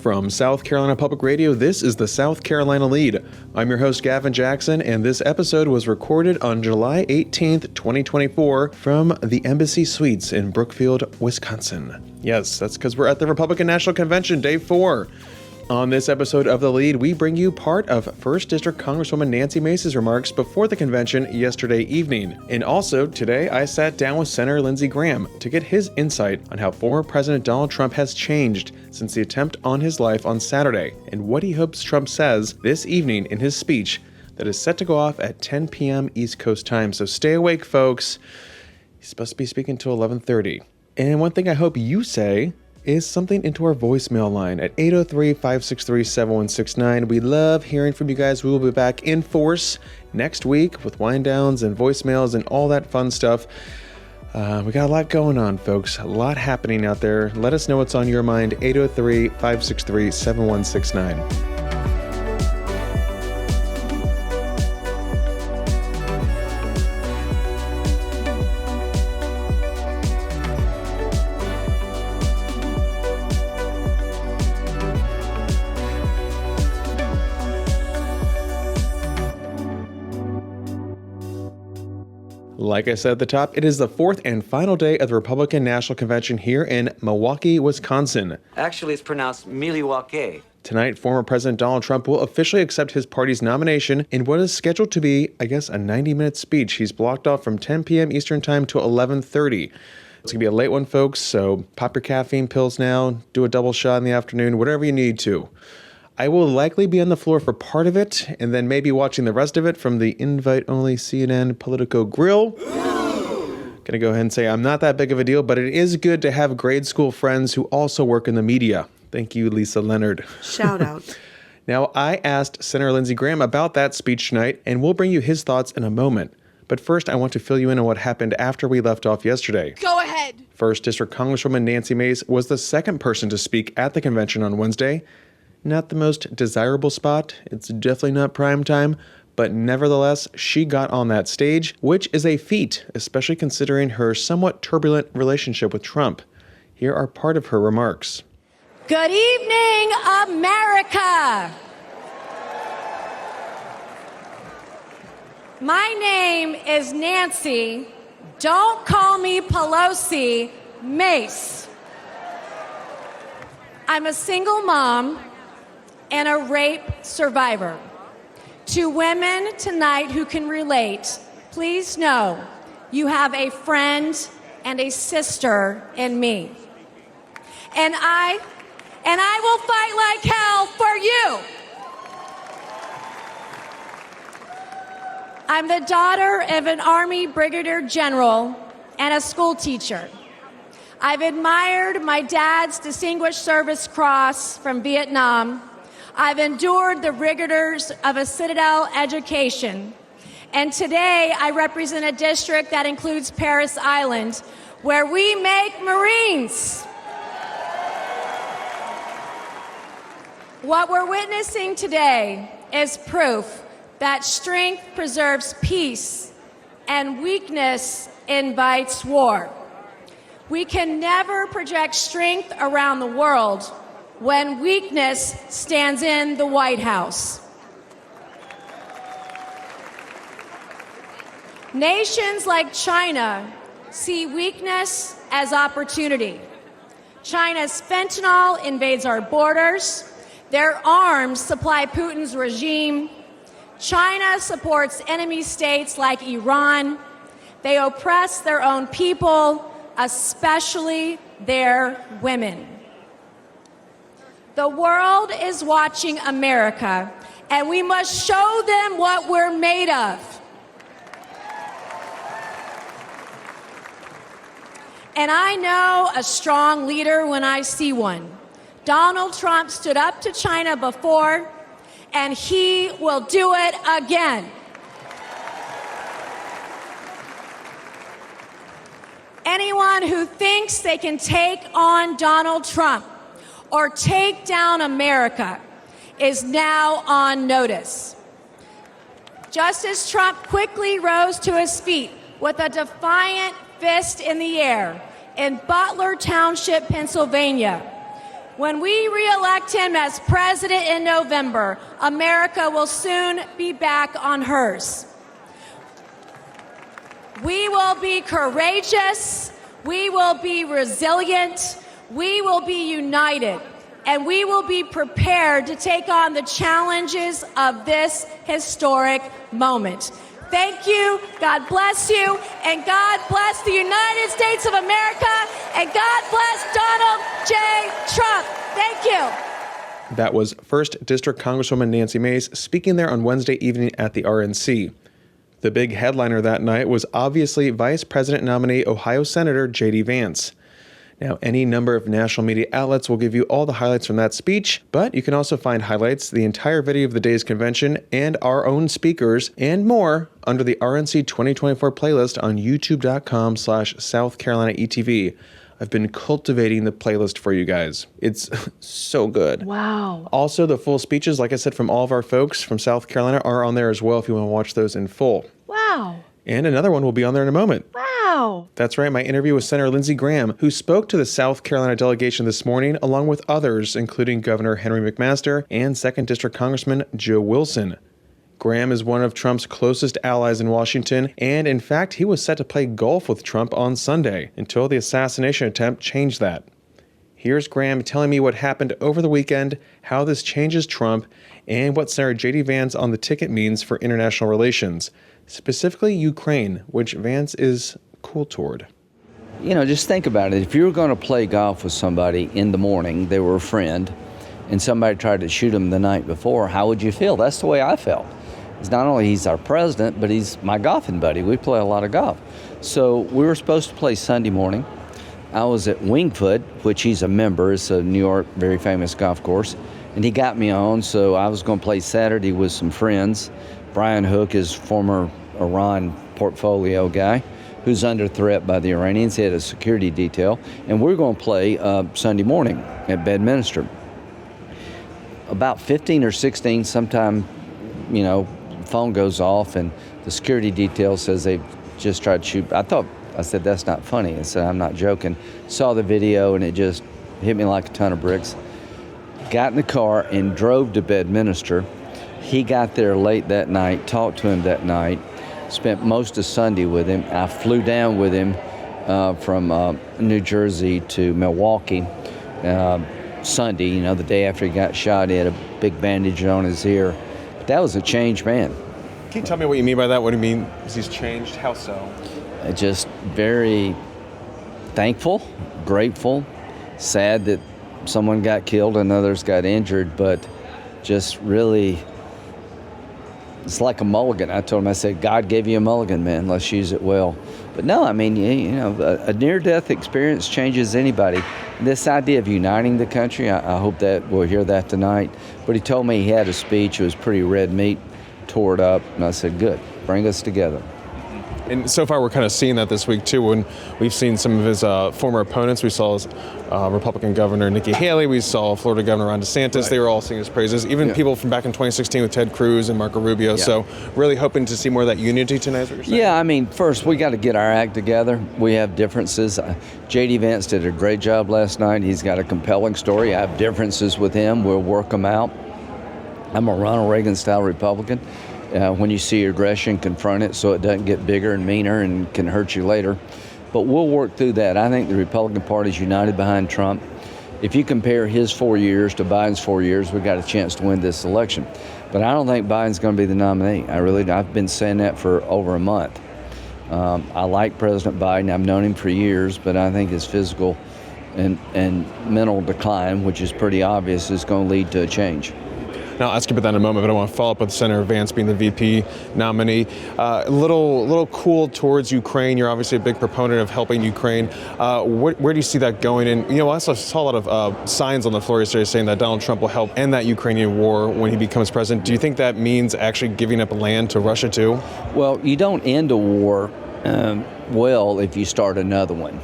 From South Carolina Public Radio, this is the South Carolina Lede. I'm your host, Gavin Jackson, and this episode was recorded on July 18th, 2024 from the Embassy Suites in Brookfield, Wisconsin. Yes, that's because we're at the Republican National Convention, Day 4. On this episode of The Lead, we bring you part of 1st District Congresswoman Nancy Mace's remarks before the convention yesterday evening. And also, today, I sat down with Senator Lindsey Graham to get his insight on how former President Donald Trump has changed since the attempt on his life on Saturday, and what he hopes Trump says this evening in his speech that is set to go off at 10 p.m. East Coast time. So stay awake, folks. He's supposed to be speaking till 11:30. And one thing I hope you say is something into our voicemail line at 803-563-7169. We love hearing from you guys. We will be back in force next week with wind downs and voicemails and all that fun stuff. We got a lot going on, folks. A lot happening out there. Let us know what's on your mind. 803-563-7169. Like I said at the top, it is the fourth and final day of the Republican National Convention here in Milwaukee, Wisconsin. Actually, it's pronounced Milwaukee. Tonight, former President Donald Trump will officially accept his party's nomination in what is scheduled to be, a 90-minute speech. He's blocked off from 10 p.m. Eastern Time to 11:30. It's going to be a late one, folks, so pop your caffeine pills now, do a double shot in the afternoon, whatever you need to. I will likely be on the floor for part of it, and then maybe watching the rest of it from the invite-only CNN Politico Grill. Gonna go ahead and say I'm not that big of a deal, but it is good to have grade school friends who also work in the media. Thank you, Lisa Leonard. Shout out. Now, I asked Senator Lindsey Graham about that speech tonight, and we'll bring you his thoughts in a moment. But first, I want to fill you in on what happened after we left off yesterday. Go ahead. 1st District Congresswoman Nancy Mace was the second person to speak at the convention on Wednesday. Not the most desirable spot. It's definitely not prime time, but nevertheless, she got on that stage, which is a feat, especially considering her somewhat turbulent relationship with Trump. Here are part of her remarks. Good evening, America. My name is Nancy. Don't call me Pelosi, Mace. I'm a single mom and a rape survivor. To women tonight who can relate, please know you have a friend and a sister in me. And I will fight like hell for you. I'm the daughter of an Army Brigadier General and a school teacher. I've admired my dad's Distinguished Service Cross from Vietnam. I've endured the rigors of a Citadel education. And today I represent a district that includes Parris Island, where we make Marines. What we're witnessing today is proof that strength preserves peace and weakness invites war. We can never project strength around the world when weakness stands in the White House. Nations like China see weakness as opportunity. China's fentanyl invades our borders. Their arms supply Putin's regime. China supports enemy states like Iran. They oppress their own people, especially their women. The world is watching America, and we must show them what we're made of. And I know a strong leader when I see one. Donald Trump stood up to China before, and he will do it again. Anyone who thinks they can take on Donald Trump or take down America is now on notice. Just as Trump quickly rose to his feet with a defiant fist in the air in Butler Township, Pennsylvania, When we re-elect him as president in November, America will soon be back on hers. We will be courageous, we will be resilient, we will be united, and we will be prepared to take on the challenges of this historic moment. Thank you, God bless you, and God bless the United States of America, and God bless Donald J. Trump. Thank you. That was 1st District Congresswoman Nancy Mace speaking there on Wednesday evening at the RNC. The big headliner that night was obviously Vice President nominee Ohio Senator J.D. Vance. Now, any number of national media outlets will give you all the highlights from that speech, but you can also find highlights, the entire video of the day's convention, and our own speakers, and more under the RNC 2024 playlist on youtube.com/South Carolina ETV. I've been cultivating the playlist for you guys. It's so good. Wow. Also, the full speeches, like I said, from all of our folks from South Carolina are on there as well if you want to watch those in full. Wow. And another one will be on there in a moment. Wow. That's right, my interview with Senator Lindsey Graham, who spoke to the South Carolina delegation this morning, along with others, including Governor Henry McMaster and 2nd District Congressman Joe Wilson. Graham is one of Trump's closest allies in Washington, and in fact, he was set to play golf with Trump on Sunday, until the assassination attempt changed that. Here's Graham telling me what happened over the weekend, how this changes Trump, and what Senator J.D. Vance on the ticket means for international relations, specifically Ukraine, which Vance is cool toward. You know, just think about it. If you were going to play golf with somebody in the morning, they were a friend, and somebody tried to shoot him the night before, how would you feel? That's the way I felt. It's not only he's our president, but he's my golfing buddy. We play a lot of golf. So we were supposed to play Sunday morning. I was at Wingfoot, which he's a member. It's a New York very famous golf course. And he got me on, so I was going to play Saturday with some friends. Brian Hook is former Iran portfolio guy who's under threat by the Iranians. He had a security detail. And we're going to play Sunday morning at Bedminster. About 15 or 16, sometime, you know, phone goes off and the security detail says they've just tried to shoot. I said, that's not funny. I said, I'm not joking. Saw the video and it just hit me like a ton of bricks. Got in the car and drove to Bedminster. He got there late that night, talked to him that night, spent most of Sunday with him. I flew down with him from New Jersey to Milwaukee Sunday, you know, the day after he got shot. He had a big bandage on his ear. But that was a changed man. Can you tell me what you mean by that? What do you mean he's changed? How so? Just very thankful, grateful, sad that someone got killed and others got injured, but just really, it's like a mulligan. I told him, I said, God gave you a mulligan, man. Let's use it well. But no, I mean, you know, a near-death experience changes anybody. This idea of uniting the country, I hope that we'll hear that tonight. But he told me he had a speech. It was pretty red meat, tore it up. And I said, good, bring us together. And so far, we're kind of seeing that this week, too, when we've seen some of his former opponents. We saw his Republican Governor Nikki Haley. We saw Florida Governor Ron DeSantis. Right. They were all singing his praises. Even people from back in 2016 with Ted Cruz and Marco Rubio. Yeah. So really hoping to see more of that unity tonight, is what you're saying? Yeah, I mean, first, we got to get our act together. We have differences. J.D. Vance did a great job last night. He's got a compelling story. I have differences with him. We'll work them out. I'm a Ronald Reagan-style Republican. When you see aggression, confront it so it doesn't get bigger and meaner and can hurt you later. But we'll work through that. I think the Republican Party is united behind Trump. If you compare his 4 years to Biden's 4 years, we've got a chance to win this election. But I don't think Biden's going to be the nominee. I've been saying that for over a month. I like President Biden. I've known him for years, but I think his physical and mental decline, which is pretty obvious, is going to lead to a change. Now, I'll ask you about that in a moment, but I want to follow up with Senator Vance being the VP nominee. A little cool towards Ukraine. You're obviously a big proponent of helping Ukraine. Where do you see that going? And, you know, I also saw a lot of signs on the floor yesterday saying that Donald Trump will help end that Ukrainian war when he becomes president. Do you think that means actually giving up land to Russia, too? Well, you don't end a war well if you start another one.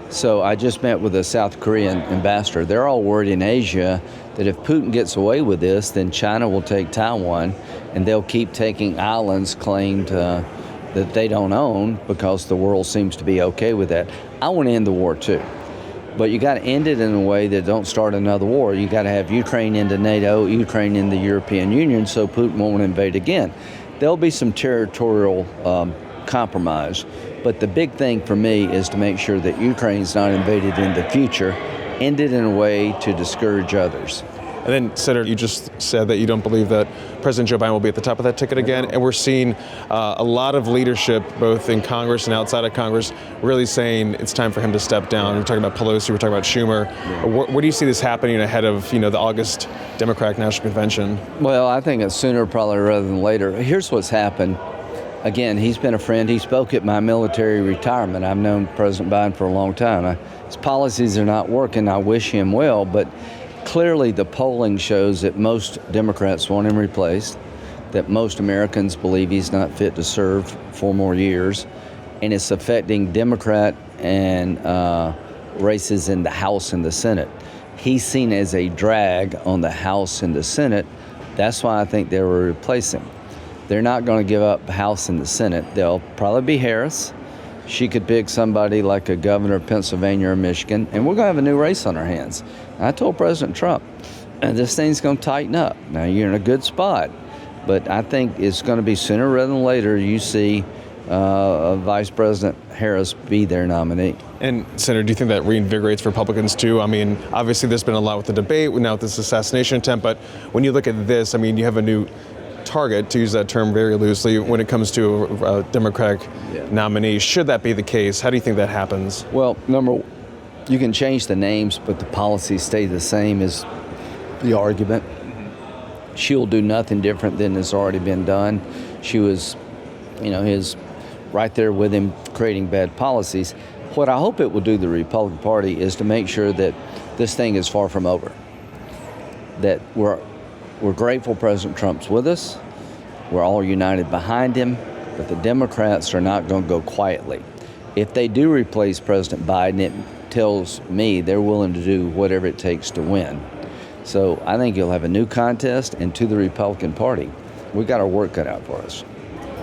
So I just met with a South Korean ambassador. They're all worried in Asia that if Putin gets away with this, then China will take Taiwan, and they'll keep taking islands claimed that they don't own because the world seems to be okay with that. I want to end the war too. But you got to end it in a way that don't start another war. You got to have Ukraine into NATO, Ukraine in the European Union, so Putin won't invade again. There'll be some territorial compromise, but the big thing for me is to make sure that Ukraine's not invaded in the future, end it in a way to discourage others. And then, Senator, you just said that you don't believe that President Joe Biden will be at the top of that ticket again. And we're seeing a lot of leadership, both in Congress and outside of Congress, really saying it's time for him to step down. We're talking about Pelosi, we're talking about Schumer. Yeah. Where do you see this happening ahead of, the August Democratic National Convention? Well, I think it's sooner probably rather than later. Here's what's happened. Again, he's been a friend. He spoke at my military retirement. I've known President Biden for a long time. His policies are not working. I wish him well, but clearly the polling shows that most Democrats want him replaced, that most Americans believe he's not fit to serve 4 more years, and it's affecting Democrat and races in the House and the Senate. He's seen as a drag on the House and the Senate. That's why I think they will replace him. They're not going to give up the House and the Senate. They'll probably be Harris. She could pick somebody like a governor of Pennsylvania or Michigan, and we're going to have a new race on our hands. I told President Trump, this thing's going to tighten up. Now, you're in a good spot, but I think it's going to be sooner rather than later you see Vice President Harris be their nominee. And, Senator, do you think that reinvigorates Republicans, too? I mean, obviously there's been a lot with the debate, now with this assassination attempt, but when you look at this, I mean, you have a new target, to use that term very loosely, when it comes to a Democratic nominee. Should that be the case? How do you think that happens? Well, you can change the names, but the policies stay the same is the argument. She'll do nothing different than has already been done. She was, his right there with him creating bad policies. What I hope it will do the Republican Party is to make sure that this thing is far from over. That we're grateful President Trump's with us. We're all united behind him, but the Democrats are not going to go quietly. If they do replace President Biden, it tells me they're willing to do whatever it takes to win. So I think you'll have a new contest, and to the Republican Party, we've got our work cut out for us.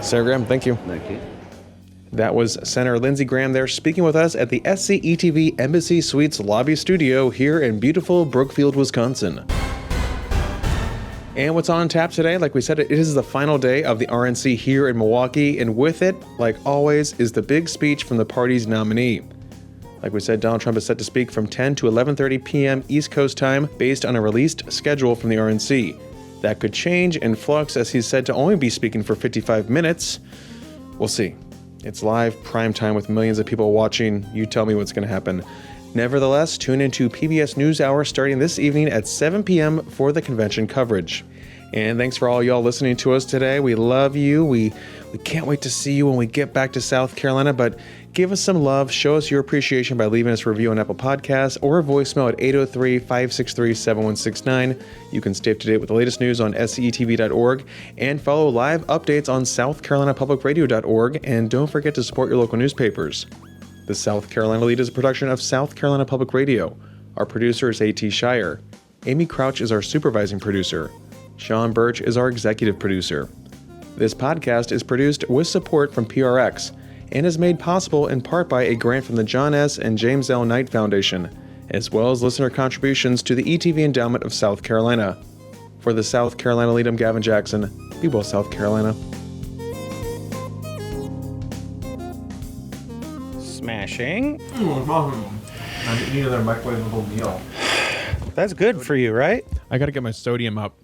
Senator Graham, thank you. Thank you. That was Senator Lindsey Graham there speaking with us at the SCETV Embassy Suites lobby studio here in beautiful Brookfield, Wisconsin. And what's on tap today, like we said, it is the final day of the RNC here in Milwaukee, and with it, like always, is the big speech from the party's nominee. Like we said, Donald Trump is set to speak from 10 to 11:30 p.m. East Coast time based on a released schedule from the RNC. That could change and flux as he's said to only be speaking for 55 minutes. We'll see. It's live prime time with millions of people watching. You tell me what's going to happen. Nevertheless, tune into PBS NewsHour starting this evening at 7 p.m. for the convention coverage. And thanks for all y'all listening to us today. We love you. We can't wait to see you when we get back to South Carolina, but give us some love. Show us your appreciation by leaving us a review on Apple Podcasts or a voicemail at 803-563-7169. You can stay up to date with the latest news on scetv.org and follow live updates on southcarolinapublicradio.org. And don't forget to support your local newspapers. The South Carolina Lede is a production of South Carolina Public Radio. Our producer is A.T. Shire. Amy Crouch is our supervising producer. Sean Birch is our executive producer. This podcast is produced with support from PRX and is made possible in part by a grant from the John S. and James L. Knight Foundation, as well as listener contributions to the ETV Endowment of South Carolina. For the South Carolina Lede, I'm Gavin Jackson. Be well, South Carolina. Smashing. I need another microwavable meal. That's good for you, right? I got to get my sodium up.